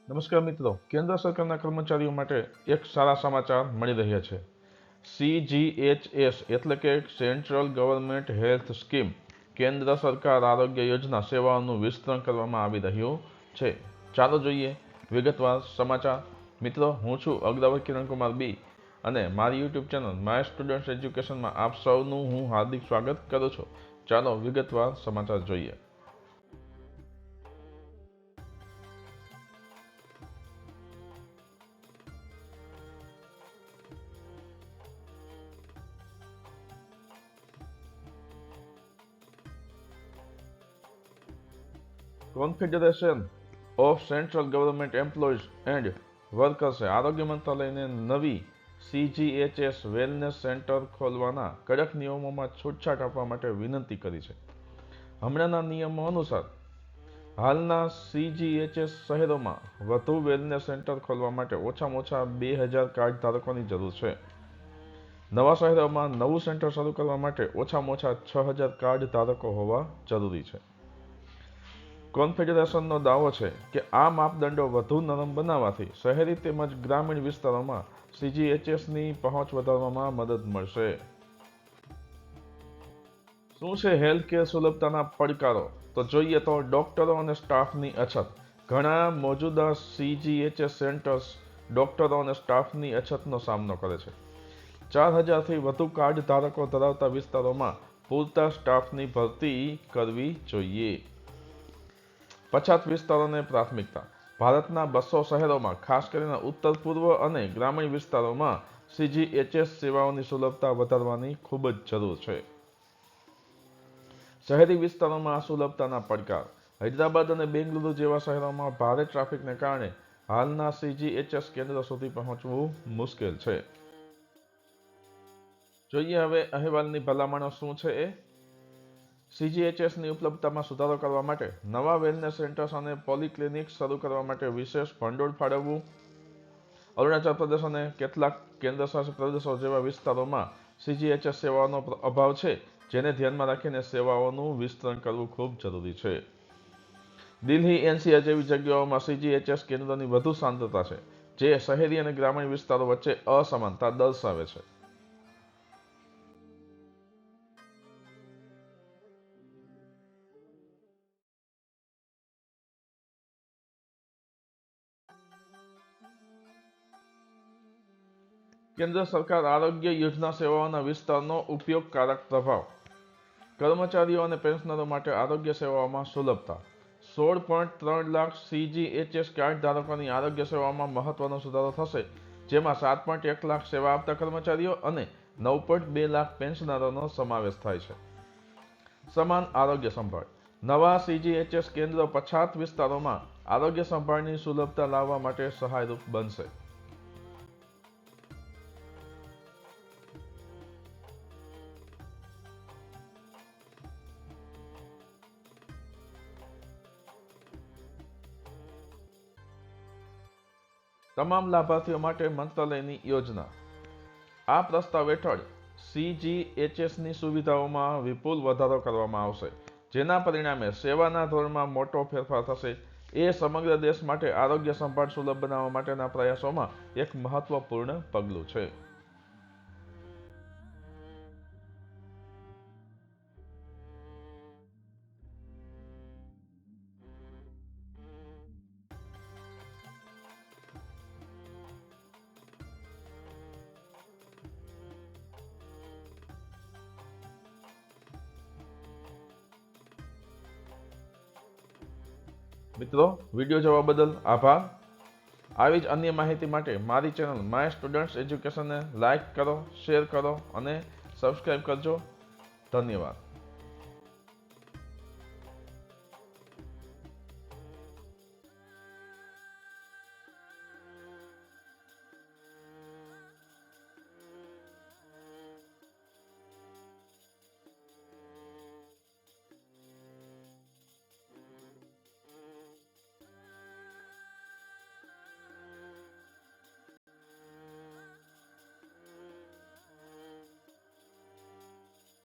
નમસ્કાર મિત્રો, કેન્દ્ર સરકારના કર્મચારીઓ માટે એક સારા સમાચાર મળી રહ્યા છે. CGHS એટલે કે સેન્ટ્રલ ગવર્મેન્ટ હેલ્થ સ્કીમ, કેન્દ્ર સરકાર આરોગ્ય યોજના સેવાઓનું વિસ્તરણ કરવામાં આવી રહ્યું છે. ચાલો જોઈએ વિગતવાર સમાચાર. મિત્રો, હું છું અગ્રવર કિરણકુમાર બી અને મારી યુટ્યુબ ચેનલ માય સ્ટુડન્ટ્સ એજ્યુકેશનમાં આપ સૌનું હું હાર્દિક સ્વાગત કરું છું. ચાલો વિગતવાર સમાચાર જોઈએ. Confederation of central government employees and વર્કર્સે આરોગ્ય મંત્રાલયને નવી CGHS વેલનેસ સેન્ટર ખોલવાના કડક નિયમોમાં છૂટછાટ આપવા માટે વિનંતી કરી છે. હમણાંના નિયમો અનુસાર હાલના CGHS શહેરોમાં વધુ વેલનેસ સેન્ટર ખોલવા માટે ઓછામાં ઓછા 2000 કાર્ડ ધારકોની જરૂર છે. નવા શહેરોમાં નવું સેન્ટર શરૂ કરવા માટે ઓછામાં ઓછા 6000 કાર્ડ ધારકો હોવા જરૂરી છે. કોન્ફેડરેશનનો દાવો છે કે આ માપદંડો વધુ નરમ બનાવવાથી શહેરી તેમજ ગ્રામીણ વિસ્તારોમાં CGHSની પહોંચ વધારવામાં મદદ મળશે. શું છે હેલ્થકેર સુલભતાના પડકારો? તો જોઈએ તો ડોક્ટરો અને સ્ટાફની અછત. ઘણા મોજૂદા CGHS સેન્ટર્સ ડોક્ટરો અને સ્ટાફની અછતનો સામનો કરે છે. 4000થી વધુ કાર્ડ ધારકો ધરાવતા વિસ્તારોમાં પૂરતા સ્ટાફની ભરતી કરવી જોઈએ. પછાત વિસ્તારોને પ્રાથમિકતા. ભારતના 200 શહેરોમાં, ખાસ કરીને ઉત્તર પૂર્વ અને ગ્રામીણ વિસ્તારોમાં CGHS સેવાઓની સુલભતા વધારવાની ખૂબ જ જરૂર છે. શહેરી વિસ્તારોમાં સુલભતાના પડકાર. હૈદરાબાદ અને બેંગલુરુ જેવા શહેરોમાં ભારે ટ્રાફિકને કારણે હાલના CGHS કેન્દ્ર સુધી પહોંચવું મુશ્કેલ છે. જોઈએ હવે અહેવાલની ભલામણો શું છે એ. CGHSની ઉપલબ્ધતામાં સુધારો કરવા માટે નવા વેલનેસ સેન્ટર્સ અને પોલીક્લિનિક્સ શરૂ કરવા માટે વિશેષ ભંડોળ ફાળવવું. અરુણાચલ પ્રદેશ અને કેટલાક કેન્દ્રશાસિત પ્રદેશો જેવા વિસ્તારોમાં CGHS સેવાઓનો અભાવ છે, જેને ધ્યાનમાં રાખીને સેવાઓનું વિસ્તરણ કરવું ખૂબ જરૂરી છે. દિલ્હી, NCR જેવી જગ્યાઓમાં CGHS કેન્દ્રોની વધુ સાંદ્રતા છે, જે શહેરી અને ગ્રામીણ વિસ્તારો વચ્ચે અસમાનતા દર્શાવે છે. કેન્દ્ર સરકાર આરોગ્ય યોજના સેવાઓના વિસ્તારનો ઉપયોગકારક પ્રભાવ. કર્મચારીઓ અને પેન્શનરો માટે આરોગ્ય સેવાઓમાં સુલભતા. 16.3 લાખ CGHS કાર્ડ ધારકોની આરોગ્ય સેવાઓમાં મહત્વનો સુધારો થશે, જેમાં 7.1 લાખ સેવા આપતા કર્મચારીઓ અને 9.2 લાખ પેન્શનરોનો સમાવેશ થાય છે. સમાન આરોગ્ય સંભાળ. નવા CGHS કેન્દ્રો પછાત વિસ્તારોમાં આરોગ્ય સંભાળની સુલભતા લાવવા માટે સહાયરૂપ બનશે. તમામ લાભાર્થીઓ માટે મંત્રાલયની યોજના. આ પ્રસ્તાવ હેઠળ CGHSની સુવિધાઓમાં વિપુલ વધારો કરવામાં આવશે, જેના પરિણામે સેવાના ધોરણમાં મોટો ફેરફાર થશે. એ સમગ્ર દેશ માટે આરોગ્ય સંભાળ સુલભ બનાવવા માટેના પ્રયાસોમાં એક મહત્વપૂર્ણ પગલું છે. મિત્રો, વિડીયો જોવા બદલ આભાર. આવી જ અન્ય માહિતી માટે મારી ચેનલ માય સ્ટુડન્ટ્સ એજ્યુકેશનને લાઇક કરો, શેર કરો અને સબસ્ક્રાઈબ કરજો. ધન્યવાદ.